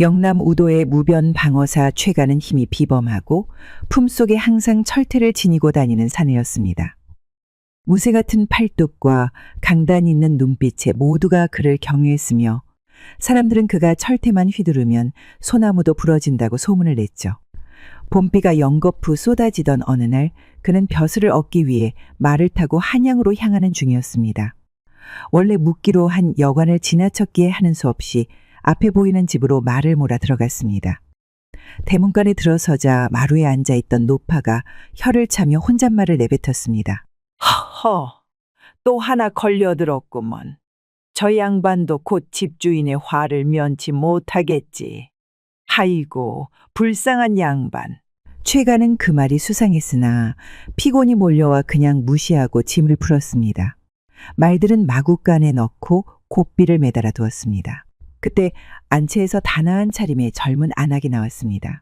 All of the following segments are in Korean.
영남 우도의 무변 방어사 최가는 힘이 비범하고 품속에 항상 철퇴를 지니고 다니는 사내였습니다. 무쇠 같은 팔뚝과 강단 있는 눈빛에 모두가 그를 경외했으며 사람들은 그가 철퇴만 휘두르면 소나무도 부러진다고 소문을 냈죠. 봄비가 연거푸 쏟아지던 어느 날 그는 벼슬을 얻기 위해 말을 타고 한양으로 향하는 중이었습니다. 원래 묵기로 한 여관을 지나쳤기에 하는 수 없이 앞에 보이는 집으로 말을 몰아 들어갔습니다. 대문간에 들어서자 마루에 앉아있던 노파가 혀를 차며 혼잣말을 내뱉었습니다. 허, 또 하나 걸려들었구먼. 저 양반도 곧 집주인의 화를 면치 못하겠지. 아이고, 불쌍한 양반. 최가는 그 말이 수상했으나 피곤이 몰려와 그냥 무시하고 짐을 풀었습니다. 말들은 마구간에 넣고 곱비를 매달아 두었습니다. 그때 안채에서 단아한 차림의 젊은 안악이 나왔습니다.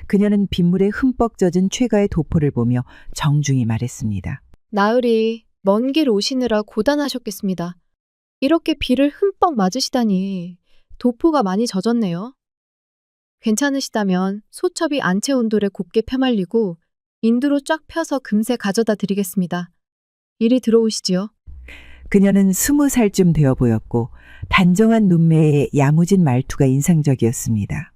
그녀는 빗물에 흠뻑 젖은 최가의 도포를 보며 정중히 말했습니다. 나으리 먼 길 오시느라 고단하셨겠습니다. 이렇게 비를 흠뻑 맞으시다니 도포가 많이 젖었네요. 괜찮으시다면 소첩이 안채 온돌에 곱게 펴말리고 인두로 쫙 펴서 금세 가져다 드리겠습니다. 이리 들어오시지요. 그녀는 20살쯤 되어 보였고 단정한 눈매에 야무진 말투가 인상적이었습니다.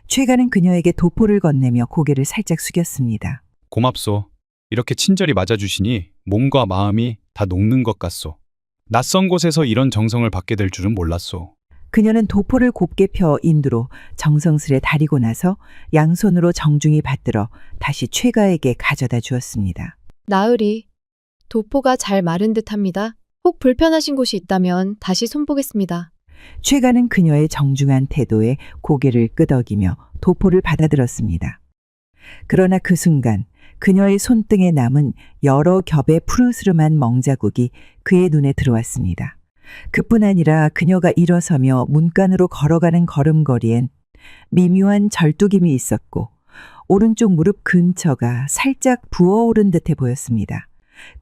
최가는 그녀에게 도포를 건네며 고개를 살짝 숙였습니다. 고맙소. 이렇게 친절히 맞아주시니 몸과 마음이 다 녹는 것 같소. 낯선 곳에서 이런 정성을 받게 될 줄은 몰랐소. 그녀는 도포를 곱게 펴 인두로 정성스레 다리고 나서 양손으로 정중히 받들어 다시 최가에게 가져다 주었습니다. 나으리, 도포가 잘 마른 듯합니다. 혹 불편하신 곳이 있다면 다시 손보겠습니다. 최가는 그녀의 정중한 태도에 고개를 끄덕이며 도포를 받아들었습니다. 그러나 그 순간 그녀의 손등에 남은 여러 겹의 푸르스름한 멍자국이 그의 눈에 들어왔습니다. 그뿐 아니라 그녀가 일어서며 문간으로 걸어가는 걸음걸이엔 미묘한 절뚝임이 있었고 오른쪽 무릎 근처가 살짝 부어오른 듯해 보였습니다.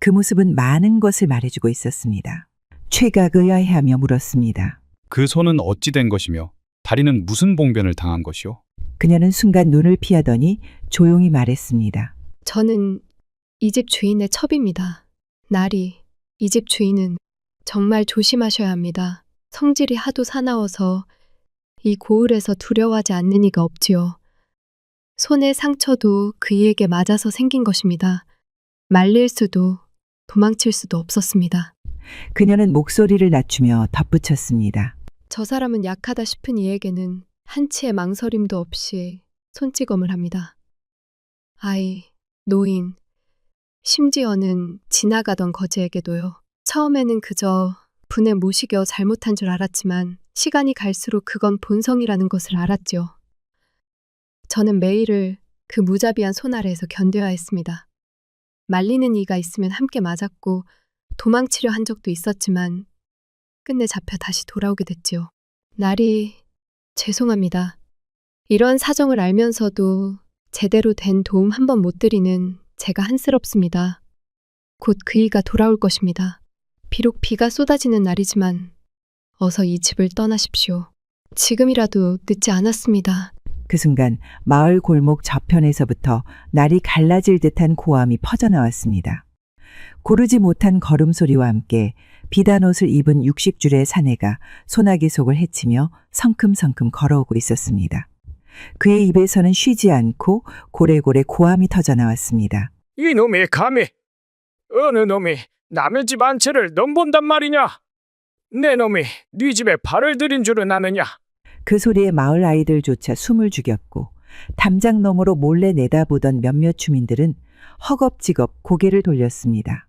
그 모습은 많은 것을 말해주고 있었습니다. 최가가 의아해하며 물었습니다. 그 손은 어찌 된 것이며 다리는 무슨 봉변을 당한 것이오? 그녀는 순간 눈을 피하더니 조용히 말했습니다. 저는 이 집 주인의 첩입니다. 나리, 이 집 주인은 정말 조심하셔야 합니다. 성질이 하도 사나워서 이 고을에서 두려워하지 않는 이가 없지요. 손의 상처도 그이에게 맞아서 생긴 것입니다. 말릴 수도 도망칠 수도 없었습니다. 그녀는 목소리를 낮추며 덧붙였습니다. 저 사람은 약하다 싶은 이에게는 한치의 망설임도 없이 손찌검을 합니다. 아이, 노인, 심지어는 지나가던 거지에게도요. 처음에는 그저 분에 모시겨 잘못한 줄 알았지만 시간이 갈수록 그건 본성이라는 것을 알았죠. 저는 매일을 그 무자비한 손 아래에서 견뎌야 했습니다. 말리는 이가 있으면 함께 맞았고 도망치려 한 적도 있었지만 끝내 잡혀 다시 돌아오게 됐지요. 날이 죄송합니다. 이런 사정을 알면서도 제대로 된 도움 한 번 못 드리는 제가 한스럽습니다. 곧 그이가 돌아올 것입니다. 비록 비가 쏟아지는 날이지만 어서 이 집을 떠나십시오. 지금이라도 늦지 않았습니다. 그 순간 마을 골목 저편에서부터 날이 갈라질 듯한 고함이 퍼져나왔습니다. 고르지 못한 걸음소리와 함께 비단 옷을 입은 60줄의 사내가 소나기 속을 헤치며 성큼성큼 걸어오고 있었습니다. 그의 입에서는 쉬지 않고 고래고래 고함이 터져나왔습니다. 이놈이 감히 어느 놈이 남의 집 안채를 넘본단 말이냐? 내 놈이 네 집에 발을 들인 줄은 아느냐? 그 소리에 마을 아이들조차 숨을 죽였고 담장 너머로 몰래 내다보던 몇몇 주민들은 허겁지겁 고개를 돌렸습니다.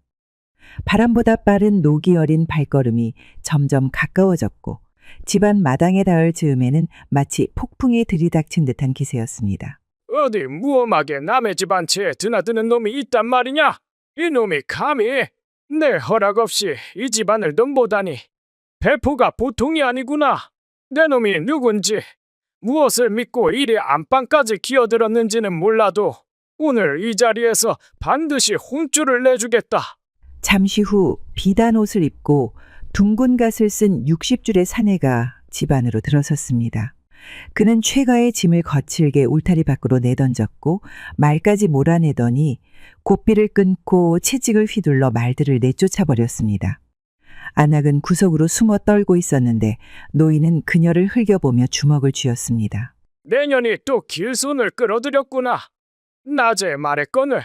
바람보다 빠른 녹이 어린 발걸음이 점점 가까워졌고 집안 마당에 닿을 즈음에는 마치 폭풍에 들이닥친 듯한 기세였습니다. 어디 무엄하게 남의 집 안채에 드나드는 놈이 있단 말이냐? 이놈이 감히 내 허락 없이 이 집안을 넘보다니 배포가 보통이 아니구나. 내 놈이 누군지 무엇을 믿고 이리 안방까지 기어들었는지는 몰라도 오늘 이 자리에서 반드시 혼쭐을 내주겠다. 잠시 후 비단 옷을 입고 둥근 갓을 쓴 60줄의 사내가 집 안으로 들어섰습니다. 그는 최가의 짐을 거칠게 울타리 밖으로 내던졌고 말까지 몰아내더니 고삐를 끊고 채찍을 휘둘러 말들을 내쫓아 버렸습니다. 안악은 구석으로 숨어 떨고 있었는데 노인은 그녀를 흘겨보며 주먹을 쥐었습니다. 내년이 또 길손을 끌어들였구나. 낮에 말했거늘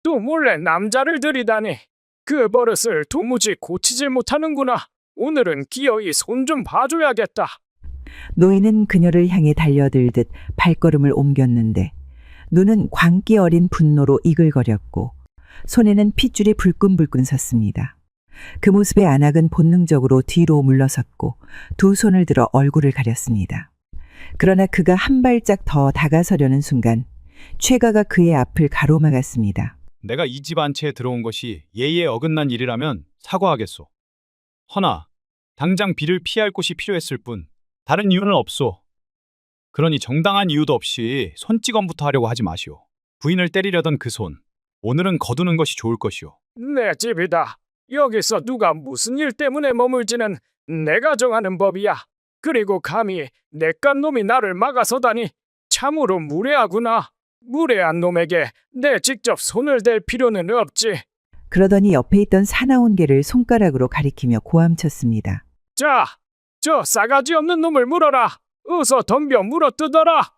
또 몰래 남자를 들이다니. 그 버릇을 도무지 고치질 못하는구나. 오늘은 기어이 손 좀 봐줘야겠다. 노인은 그녀를 향해 달려들듯 발걸음을 옮겼는데 눈은 광기 어린 분노로 이글거렸고 손에는 핏줄이 불끈불끈 섰습니다. 그 모습에 안악은 본능적으로 뒤로 물러섰고 두 손을 들어 얼굴을 가렸습니다. 그러나 그가 한 발짝 더 다가서려는 순간 최가가 그의 앞을 가로막았습니다. 내가 이 집 안채에 들어온 것이 예의에 어긋난 일이라면 사과하겠소. 허나 당장 비를 피할 곳이 필요했을 뿐 다른 이유는 없소. 그러니 정당한 이유도 없이 손찌검부터 하려고 하지 마시오. 부인을 때리려던 그 손, 오늘은 거두는 것이 좋을 것이오. 내 집이다. 여기서 누가 무슨 일 때문에 머물지는 내가 정하는 법이야. 그리고 감히 내깟 놈이 나를 막아서다니 참으로 무례하구나. 무례한 놈에게 내 직접 손을 댈 필요는 없지. 그러더니 옆에 있던 사나운 개를 손가락으로 가리키며 고함쳤습니다. 자, 저 싸가지 없는 놈을 물어라. 어서 덤벼 물어뜯어라.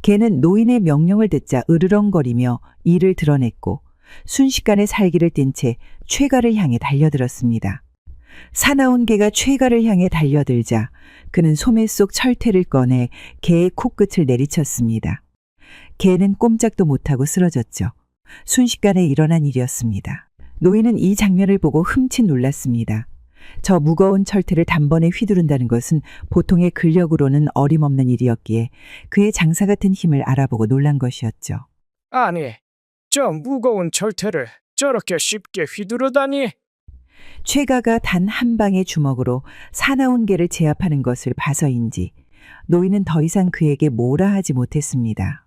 개는 노인의 명령을 듣자 으르렁거리며 이를 드러냈고 순식간에 살기를 뗀 채 최가를 향해 달려들었습니다. 사나운 개가 최가를 향해 달려들자 그는 소매 속 철퇴를 꺼내 개의 코끝을 내리쳤습니다. 개는 꼼짝도 못하고 쓰러졌죠. 순식간에 일어난 일이었습니다. 노인은 이 장면을 보고 흠칫 놀랐습니다. 저 무거운 철퇴를 단번에 휘두른다는 것은 보통의 근력으로는 어림없는 일이었기에 그의 장사 같은 힘을 알아보고 놀란 것이었죠. 아니, 저 무거운 철퇴를 저렇게 쉽게 휘두르다니. 최가가 단 한 방의 주먹으로 사나운 개를 제압하는 것을 봐서인지 노인은 더 이상 그에게 뭐라 하지 못했습니다.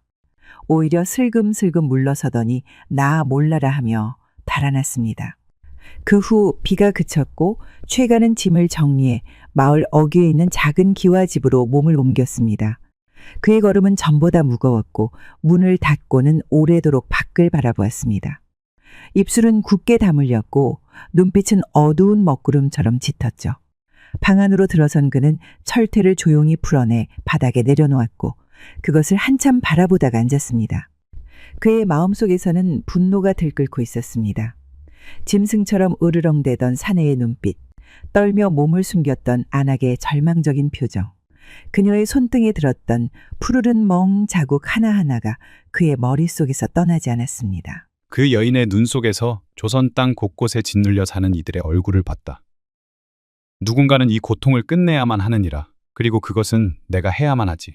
오히려 슬금슬금 물러서더니 나 몰라라 하며 달아났습니다. 그 후 비가 그쳤고 최가는 짐을 정리해 마을 어귀에 있는 작은 기와집으로 몸을 옮겼습니다. 그의 걸음은 전보다 무거웠고 문을 닫고는 오래도록 밖을 바라보았습니다. 입술은 굳게 다물렸고 눈빛은 어두운 먹구름처럼 짙었죠. 방 안으로 들어선 그는 철퇴를 조용히 풀어내 바닥에 내려놓았고 그것을 한참 바라보다가 앉았습니다. 그의 마음속에서는 분노가 들끓고 있었습니다. 짐승처럼 으르렁대던 사내의 눈빛, 떨며 몸을 숨겼던 안악의 절망적인 표정, 그녀의 손등에 들었던 푸르른 멍 자국 하나하나가 그의 머릿속에서 떠나지 않았습니다. 그 여인의 눈 속에서 조선 땅 곳곳에 짓눌려 사는 이들의 얼굴을 봤다. 누군가는 이 고통을 끝내야만 하느니라. 그리고 그것은 내가 해야만 하지.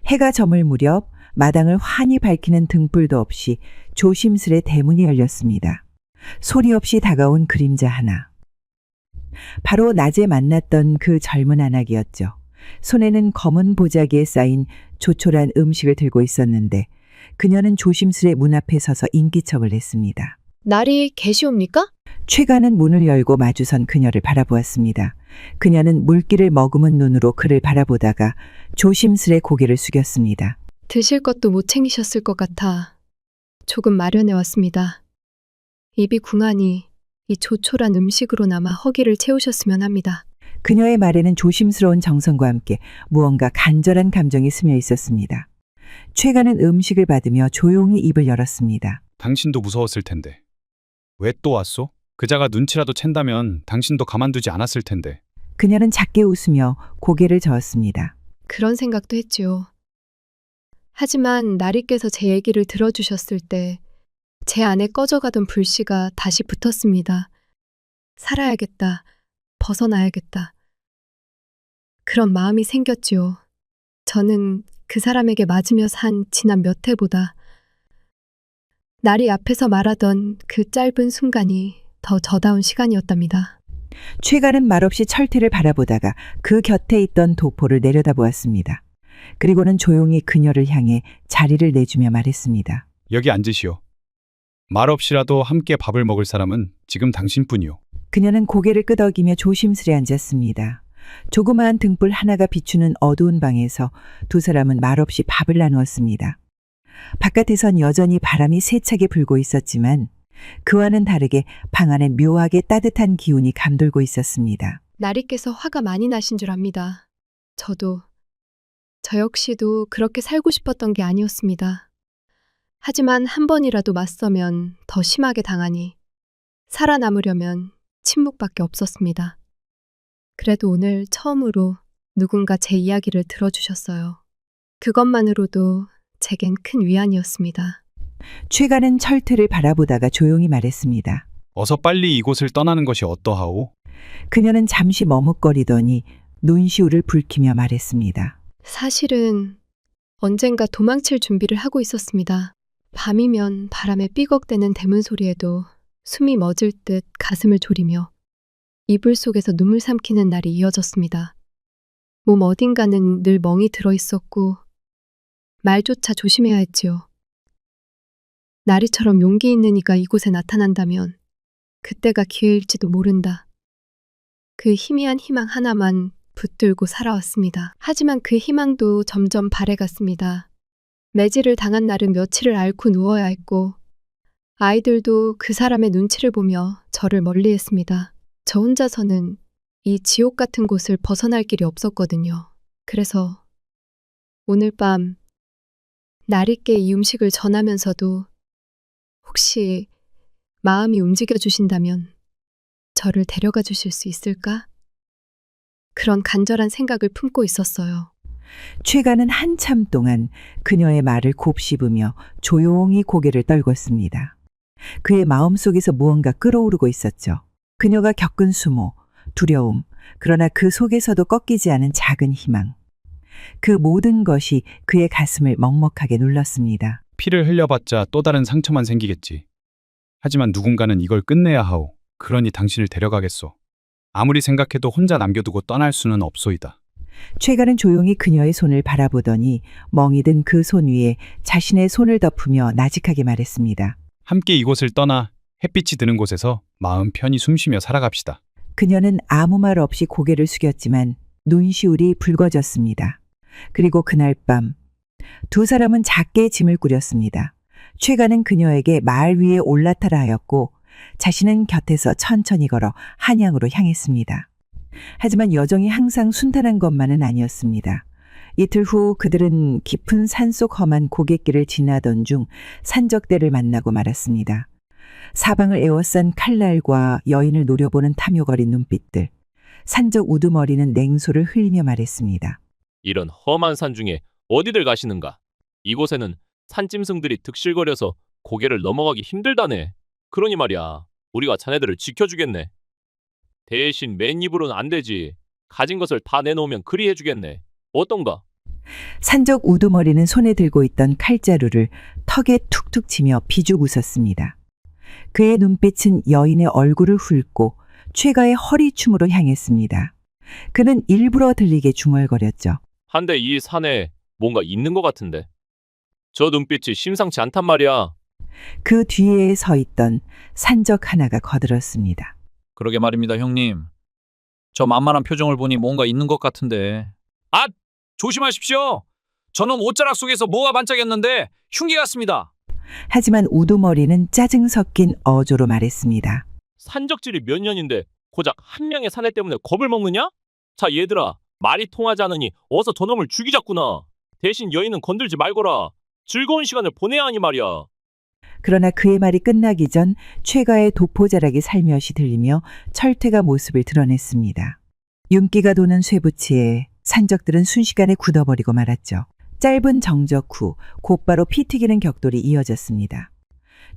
해가 저물 무렵 마당을 환히 밝히는 등불도 없이 조심스레 대문이 열렸습니다. 소리 없이 다가온 그림자 하나. 바로 낮에 만났던 그 젊은 안악이었죠. 손에는 검은 보자기에 쌓인 조촐한 음식을 들고 있었는데 그녀는 조심스레 문 앞에 서서 인기척을 했습니다. 날이 계시옵니까? 최가는 문을 열고 마주선 그녀를 바라보았습니다. 그녀는 물기를 머금은 눈으로 그를 바라보다가 조심스레 고개를 숙였습니다. 드실 것도 못 챙기셨을 것 같아 조금 마련해 왔습니다. 입이 궁하니 이 조촐한 음식으로나마 허기를 채우셨으면 합니다. 그녀의 말에는 조심스러운 정성과 함께 무언가 간절한 감정이 스며 있었습니다. 최가는 음식을 받으며 조용히 입을 열었습니다. 당신도 무서웠을 텐데. 왜 또 왔소? 그자가 눈치라도 챈다면 당신도 가만두지 않았을 텐데. 그녀는 작게 웃으며 고개를 저었습니다. 그런 생각도 했지요. 하지만 나리께서 제 얘기를 들어주셨을 때 제 안에 꺼져가던 불씨가 다시 붙었습니다. 살아야겠다. 벗어나야겠다. 그런 마음이 생겼지요. 저는 그 사람에게 맞으며 산 지난 몇 해보다 나리 앞에서 말하던 그 짧은 순간이 더 저다운 시간이었답니다. 최가는 말없이 철퇴를 바라보다가 그 곁에 있던 도포를 내려다보았습니다. 그리고는 조용히 그녀를 향해 자리를 내주며 말했습니다. 여기 앉으시오. 말없이라도 함께 밥을 먹을 사람은 지금 당신뿐이오. 그녀는 고개를 끄덕이며 조심스레 앉았습니다. 조그마한 등불 하나가 비추는 어두운 방에서 두 사람은 말없이 밥을 나누었습니다. 바깥에선 여전히 바람이 세차게 불고 있었지만 그와는 다르게 방 안에 묘하게 따뜻한 기운이 감돌고 있었습니다. 나리께서 화가 많이 나신 줄 압니다. 저 역시도 그렇게 살고 싶었던 게 아니었습니다. 하지만 한 번이라도 맞서면 더 심하게 당하니 살아남으려면 침묵밖에 없었습니다. 그래도 오늘 처음으로 누군가 제 이야기를 들어주셨어요. 그것만으로도 제겐 큰 위안이었습니다. 최가는 철퇴를 바라보다가 조용히 말했습니다. 어서 빨리 이곳을 떠나는 것이 어떠하오? 그녀는 잠시 머뭇거리더니 눈시울을 붉히며 말했습니다. 사실은 언젠가 도망칠 준비를 하고 있었습니다. 밤이면 바람에 삐걱대는 대문 소리에도 숨이 멎을 듯 가슴을 졸이며 이불 속에서 눈물 삼키는 날이 이어졌습니다. 몸 어딘가는 늘 멍이 들어 있었고 말조차 조심해야 했지요. 나리처럼 용기 있는 이가 이곳에 나타난다면 그때가 기회일지도 모른다. 그 희미한 희망 하나만 붙들고 살아왔습니다. 하지만 그 희망도 점점 발해갔습니다. 매질을 당한 날은 며칠을 앓고 누워야 했고 아이들도 그 사람의 눈치를 보며 저를 멀리했습니다. 저 혼자서는 이 지옥 같은 곳을 벗어날 길이 없었거든요. 그래서 오늘 밤 나리께 이 음식을 전하면서도 혹시 마음이 움직여 주신다면 저를 데려가 주실 수 있을까? 그런 간절한 생각을 품고 있었어요. 최가는 한참 동안 그녀의 말을 곱씹으며 조용히 고개를 떨궜습니다. 그의 마음속에서 무언가 끓어오르고 있었죠. 그녀가 겪은 수모, 두려움, 그러나 그 속에서도 꺾이지 않은 작은 희망. 그 모든 것이 그의 가슴을 먹먹하게 눌렀습니다. 피를 흘려봤자 또 다른 상처만 생기겠지. 하지만 누군가는 이걸 끝내야 하오. 그러니 당신을 데려가겠소. 아무리 생각해도 혼자 남겨두고 떠날 수는 없소이다. 최가는 조용히 그녀의 손을 바라보더니 멍이 든 그 손 위에 자신의 손을 덮으며 나직하게 말했습니다. 함께 이곳을 떠나 햇빛이 드는 곳에서 마음 편히 숨쉬며 살아갑시다. 그녀는 아무 말 없이 고개를 숙였지만 눈시울이 붉어졌습니다. 그리고 그날 밤 두 사람은 작게 짐을 꾸렸습니다. 최가는 그녀에게 말 위에 올라타라 하였고 자신은 곁에서 천천히 걸어 한양으로 향했습니다. 하지만 여정이 항상 순탄한 것만은 아니었습니다. 이틀 후 그들은 깊은 산속 험한 고갯길을 지나던 중 산적대를 만나고 말았습니다. 사방을 에워싼 칼날과 여인을 노려보는 탐욕어린 눈빛들. 산적 우두머리는 냉소를 흘리며 말했습니다. 이런 험한 산 중에 어디들 가시는가? 이곳에는 산짐승들이 득실거려서 고개를 넘어가기 힘들다네. 그러니 말이야, 우리가 자네들을 지켜주겠네. 대신 맨입으로는 안 되지. 가진 것을 다 내놓으면 그리 해주겠네. 어떤가? 산적 우두머리는 손에 들고 있던 칼자루를 턱에 툭툭 치며 비죽 웃었습니다. 그의 눈빛은 여인의 얼굴을 훑고 최가의 허리춤으로 향했습니다. 그는 일부러 들리게 중얼거렸죠. 한데 이 산에 뭔가 있는 것 같은데. 저 눈빛이 심상치 않단 말이야. 그 뒤에 서 있던 산적 하나가 거들었습니다. 그러게 말입니다, 형님. 저 만만한 표정을 보니 뭔가 있는 것 같은데. 아! 조심하십시오! 저놈 옷자락 속에서 뭐가 반짝였는데 흉기 같습니다. 하지만 우두머리는 짜증 섞인 어조로 말했습니다. 산적질이 몇 년인데 고작 한 명의 사내 때문에 겁을 먹느냐? 자, 얘들아, 말이 통하지 않으니 어서 저놈을 죽이자꾸나. 대신 여인은 건들지 말거라. 즐거운 시간을 보내야 하니 말이야. 그러나 그의 말이 끝나기 전 최가의 도포자락이 살며시 들리며 철퇴가 모습을 드러냈습니다. 윤기가 도는 쇠붙이에 산적들은 순식간에 굳어버리고 말았죠. 짧은 정적 후 곧바로 피 튀기는 격돌이 이어졌습니다.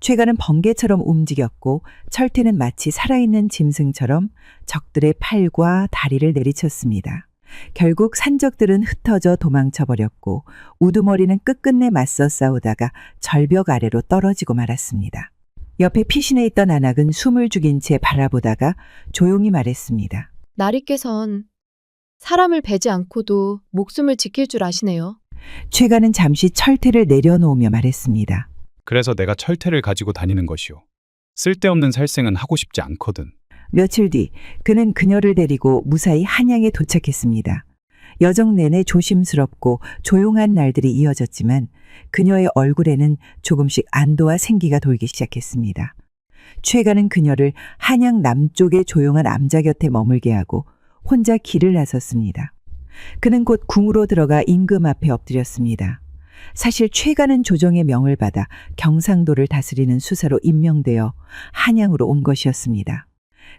최가는 번개처럼 움직였고 철퇴는 마치 살아있는 짐승처럼 적들의 팔과 다리를 내리쳤습니다. 결국 산적들은 흩어져 도망쳐버렸고 우두머리는 끝끝내 맞서 싸우다가 절벽 아래로 떨어지고 말았습니다. 옆에 피신해 있던 안악은 숨을 죽인 채 바라보다가 조용히 말했습니다. 나리께선 사람을 베지 않고도 목숨을 지킬 줄 아시네요. 최가는 잠시 철퇴를 내려놓으며 말했습니다. 그래서 내가 철퇴를 가지고 다니는 것이오. 쓸데없는 살생은 하고 싶지 않거든. 며칠 뒤 그는 그녀를 데리고 무사히 한양에 도착했습니다. 여정 내내 조심스럽고 조용한 날들이 이어졌지만 그녀의 얼굴에는 조금씩 안도와 생기가 돌기 시작했습니다. 최가는 그녀를 한양 남쪽의 조용한 암자 곁에 머물게 하고 혼자 길을 나섰습니다. 그는 곧 궁으로 들어가 임금 앞에 엎드렸습니다. 사실 최가는 조정의 명을 받아 경상도를 다스리는 수사로 임명되어 한양으로 온 것이었습니다.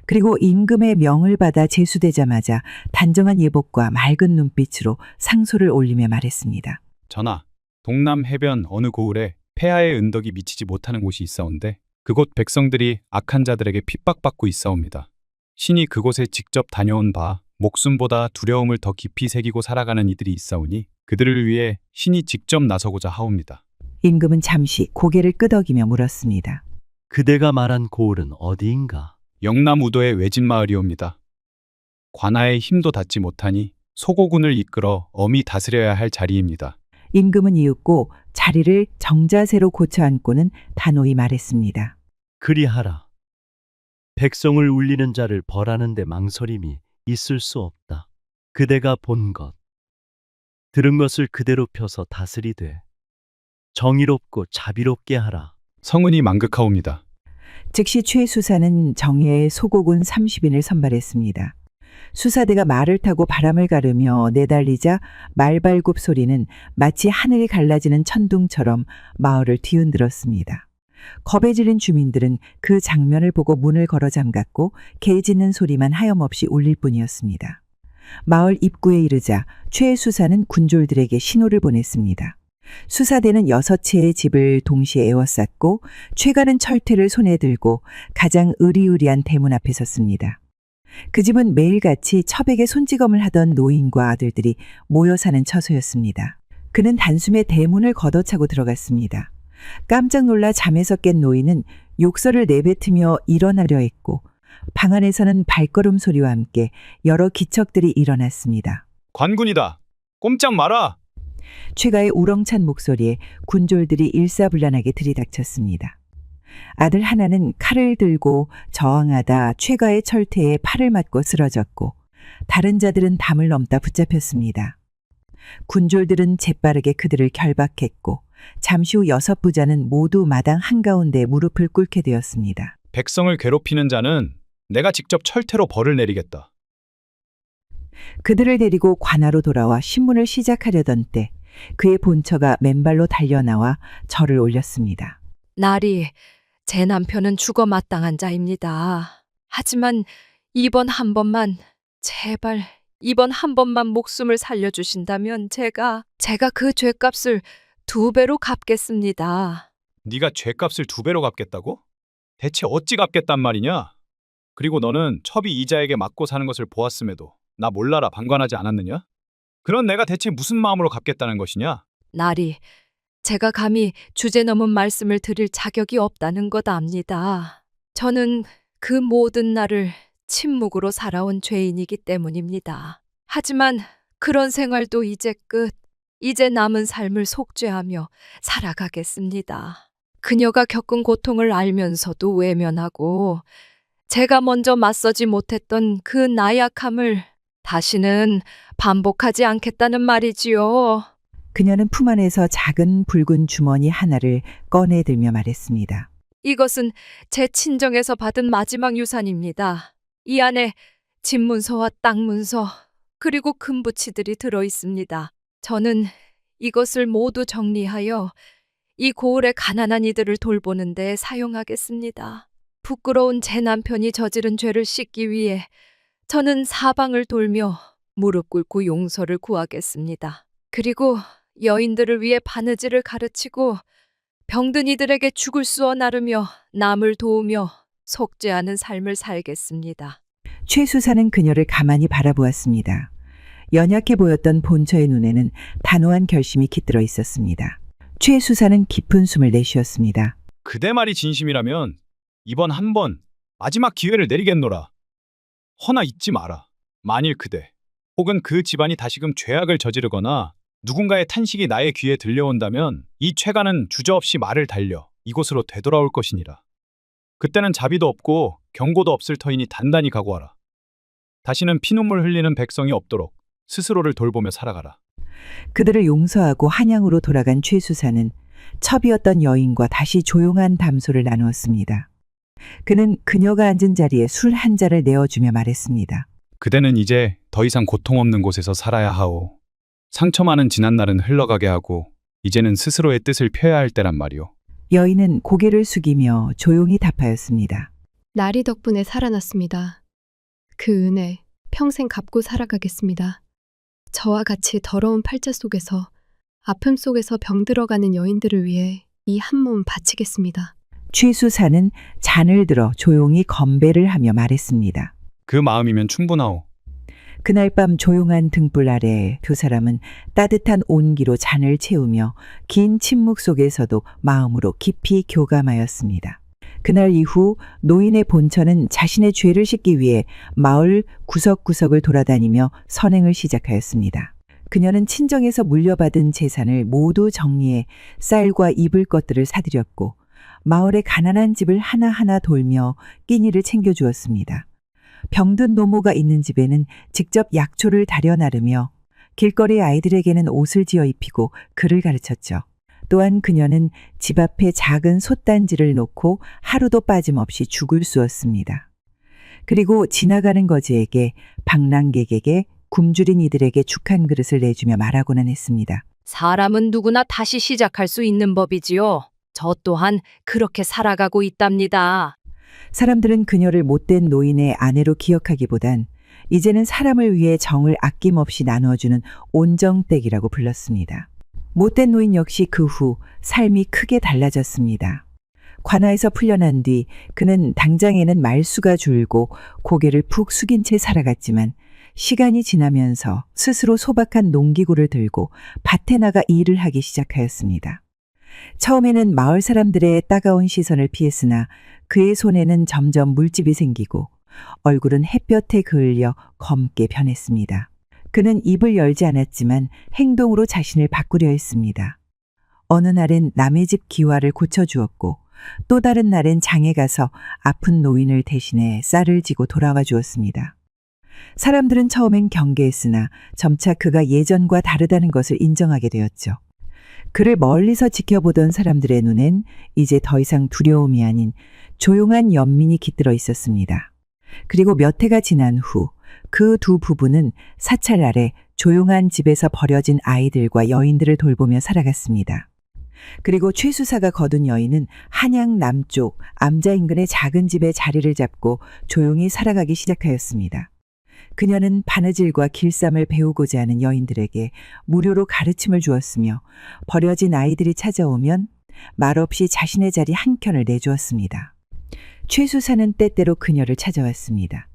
그리고 임금의 명을 받아 제수되자마자 단정한 예복과 맑은 눈빛으로 상소를 올리며 말했습니다. 전하, 동남 해변 어느 고을에 폐하의 은덕이 미치지 못하는 곳이 있사온데 그곳 백성들이 악한 자들에게 핍박받고 있사옵니다. 신이 그곳에 직접 다녀온 바 목숨보다 두려움을 더 깊이 새기고 살아가는 이들이 있사오니 그들을 위해 신이 직접 나서고자 하옵니다. 임금은 잠시 고개를 끄덕이며 물었습니다. 그대가 말한 고을은 어디인가? 영남 우도의 외진 마을이옵니다. 관아의 힘도 닿지 못하니 소고군을 이끌어 엄히 다스려야 할 자리입니다. 임금은 이윽고 자리를 정자세로 고쳐 앉고는 단호히 말했습니다. 그리하라. 백성을 울리는 자를 벌하는데 망설임이 있을 수 없다. 그대가 본 것, 들은 것을 그대로 펴서 다스리되 정의롭고 자비롭게 하라. 성은이 망극하옵니다. 즉시 최수사는 정예의 소고군 30인을 선발했습니다. 수사대가 말을 타고 바람을 가르며 내달리자 말발굽 소리는 마치 하늘이 갈라지는 천둥처럼 마을을 뒤흔들었습니다. 겁에 질린 주민들은 그 장면을 보고 문을 걸어 잠갔고 개 짖는 소리만 하염없이 울릴 뿐이었습니다. 마을 입구에 이르자 최 수사는 군졸들에게 신호를 보냈습니다. 수사대는 6채의 집을 동시에 에워쌌고 최가는 철퇴를 손에 들고 가장 으리으리한 대문 앞에 섰습니다. 그 집은 매일같이 첩에게 손찌검을 하던 노인과 아들들이 모여 사는 처소였습니다. 그는 단숨에 대문을 걷어차고 들어갔습니다. 깜짝 놀라 잠에서 깬 노인은 욕설을 내뱉으며 일어나려 했고 방 안에서는 발걸음 소리와 함께 여러 기척들이 일어났습니다. 관군이다. 꼼짝 마라. 최가의 우렁찬 목소리에 군졸들이 일사불란하게 들이닥쳤습니다. 아들 하나는 칼을 들고 저항하다 최가의 철퇴에 팔을 맞고 쓰러졌고 다른 자들은 담을 넘다 붙잡혔습니다. 군졸들은 재빠르게 그들을 결박했고 잠시 후 6 부자는 모두 마당 한가운데 무릎을 꿇게 되었습니다. 백성을 괴롭히는 자는 내가 직접 철퇴로 벌을 내리겠다. 그들을 데리고 관하로 돌아와 신문을 시작하려던 때 그의 본처가 맨발로 달려나와 절을 올렸습니다. 나리, 제 남편은 죽어 마땅한 자입니다. 하지만 이번 한 번만, 제발 이번 한 번만 목숨을 살려주신다면 제가 그 죄값을 2배로 갚겠습니다. 네가 죄값을 2배로 갚겠다고? 대체 어찌 갚겠단 말이냐? 그리고 너는 첩이 이자에게 맞고 사는 것을 보았음에도 나 몰라라 방관하지 않았느냐? 그런 내가 대체 무슨 마음으로 갚겠다는 것이냐? 나리, 제가 감히 주제넘은 말씀을 드릴 자격이 없다는 것 압니다. 저는 그 모든 날을 침묵으로 살아온 죄인이기 때문입니다. 하지만 그런 생활도 이제 끝. 이제 남은 삶을 속죄하며 살아가겠습니다. 그녀가 겪은 고통을 알면서도 외면하고 제가 먼저 맞서지 못했던 그 나약함을 다시는 반복하지 않겠다는 말이지요. 그녀는 품 안에서 작은 붉은 주머니 하나를 꺼내들며 말했습니다. 이것은 제 친정에서 받은 마지막 유산입니다. 이 안에 집문서와 땅문서 그리고 금부치들이 들어 있습니다. 저는 이것을 모두 정리하여 이 고을의 가난한 이들을 돌보는 데 사용하겠습니다. 부끄러운 제 남편이 저지른 죄를 씻기 위해 저는 사방을 돌며 무릎 꿇고 용서를 구하겠습니다. 그리고 여인들을 위해 바느질을 가르치고 병든 이들에게 죽을 쑤어 나르며 남을 도우며 속죄하는 삶을 살겠습니다. 최 수사는 그녀를 가만히 바라보았습니다. 연약해 보였던 본처의 눈에는 단호한 결심이 깃들어 있었습니다. 최 수사는 깊은 숨을 내쉬었습니다. 그대 말이 진심이라면 이번 한 번 마지막 기회를 내리겠노라. 허나 잊지 마라. 만일 그대 혹은 그 집안이 다시금 죄악을 저지르거나 누군가의 탄식이 나의 귀에 들려온다면 이 최가는 주저없이 말을 달려 이곳으로 되돌아올 것이니라. 그때는 자비도 없고 경고도 없을 터이니 단단히 각오하라. 다시는 피눈물 흘리는 백성이 없도록 스스로를 돌보며 살아가라. 그들을 용서하고 한양으로 돌아간 최수사는 첩이었던 여인과 다시 조용한 담소를 나누었습니다. 그는 그녀가 앉은 자리에 술 한 잔을 내어주며 말했습니다. 그대는 이제 더 이상 고통 없는 곳에서 살아야 하오. 상처 많은 지난날은 흘러가게 하고 이제는 스스로의 뜻을 펴야 할 때란 말이오. 여인은 고개를 숙이며 조용히 답하였습니다. 나리 덕분에 살아났습니다. 그 은혜 평생 갚고 살아가겠습니다. 저와 같이 더러운 팔자 속에서 아픔 속에서 병들어가는 여인들을 위해 이 한 몸 바치겠습니다. 최수사는 잔을 들어 조용히 건배를 하며 말했습니다. 그 마음이면 충분하오. 그날 밤 조용한 등불 아래 두 사람은 따뜻한 온기로 잔을 채우며 긴 침묵 속에서도 마음으로 깊이 교감하였습니다. 그날 이후 노인의 본처는 자신의 죄를 씻기 위해 마을 구석구석을 돌아다니며 선행을 시작하였습니다. 그녀는 친정에서 물려받은 재산을 모두 정리해 쌀과 입을 것들을 사들였고 마을의 가난한 집을 하나하나 돌며 끼니를 챙겨주었습니다. 병든 노모가 있는 집에는 직접 약초를 다려 나르며 길거리 아이들에게는 옷을 지어 입히고 글을 가르쳤죠. 또한 그녀는 집 앞에 작은 솥단지를 놓고 하루도 빠짐없이 죽을 쑤었습니다. 그리고 지나가는 거지에게, 방랑객에게, 굶주린 이들에게 죽 한 그릇을 내주며 말하고는 했습니다. 사람은 누구나 다시 시작할 수 있는 법이지요. 저 또한 그렇게 살아가고 있답니다. 사람들은 그녀를 못된 노인의 아내로 기억하기보단 이제는 사람을 위해 정을 아낌없이 나누어주는 온정댁이라고 불렀습니다. 못된 노인 역시 그 후 삶이 크게 달라졌습니다. 관아에서 풀려난 뒤 그는 당장에는 말수가 줄고 고개를 푹 숙인 채 살아갔지만 시간이 지나면서 스스로 소박한 농기구를 들고 밭에 나가 일을 하기 시작하였습니다. 처음에는 마을 사람들의 따가운 시선을 피했으나 그의 손에는 점점 물집이 생기고 얼굴은 햇볕에 그을려 검게 변했습니다. 그는 입을 열지 않았지만 행동으로 자신을 바꾸려 했습니다. 어느 날엔 남의 집 기와를 고쳐주었고 또 다른 날엔 장에 가서 아픈 노인을 대신해 쌀을 지고 돌아와 주었습니다. 사람들은 처음엔 경계했으나 점차 그가 예전과 다르다는 것을 인정하게 되었죠. 그를 멀리서 지켜보던 사람들의 눈엔 이제 더 이상 두려움이 아닌 조용한 연민이 깃들어 있었습니다. 그리고 몇 해가 지난 후 그 두 부부는 사찰 아래 조용한 집에서 버려진 아이들과 여인들을 돌보며 살아갔습니다. 그리고 최수사가 거둔 여인은 한양 남쪽 암자 인근의 작은 집에 자리를 잡고 조용히 살아가기 시작하였습니다. 그녀는 바느질과 길쌈을 배우고자 하는 여인들에게 무료로 가르침을 주었으며 버려진 아이들이 찾아오면 말없이 자신의 자리 한 켠을 내주었습니다. 최수사는 때때로 그녀를 찾아왔습니다.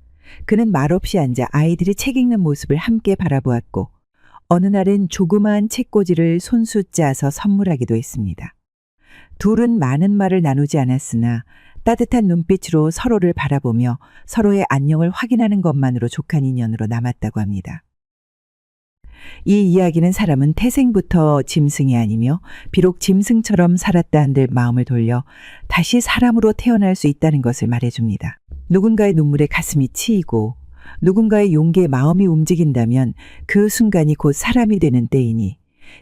그는 말없이 앉아 아이들이 책 읽는 모습을 함께 바라보았고 어느 날은 조그마한 책꽂이를 손수 짜서 선물하기도 했습니다. 둘은 많은 말을 나누지 않았으나 따뜻한 눈빛으로 서로를 바라보며 서로의 안녕을 확인하는 것만으로 족한 인연으로 남았다고 합니다. 이 이야기는 사람은 태생부터 짐승이 아니며 비록 짐승처럼 살았다 한들 마음을 돌려 다시 사람으로 태어날 수 있다는 것을 말해줍니다. 누군가의 눈물에 가슴이 치이고 누군가의 용기에 마음이 움직인다면 그 순간이 곧 사람이 되는 때이니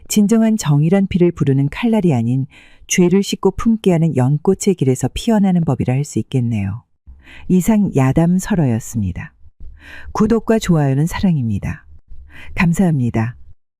진정한 정의란 피를 부르는 칼날이 아닌 죄를 씻고 품게 하는 연꽃의 길에서 피어나는 법이라 할 수 있겠네요. 이상 야담설어였습니다. 구독과 좋아요는 사랑입니다. 감사합니다.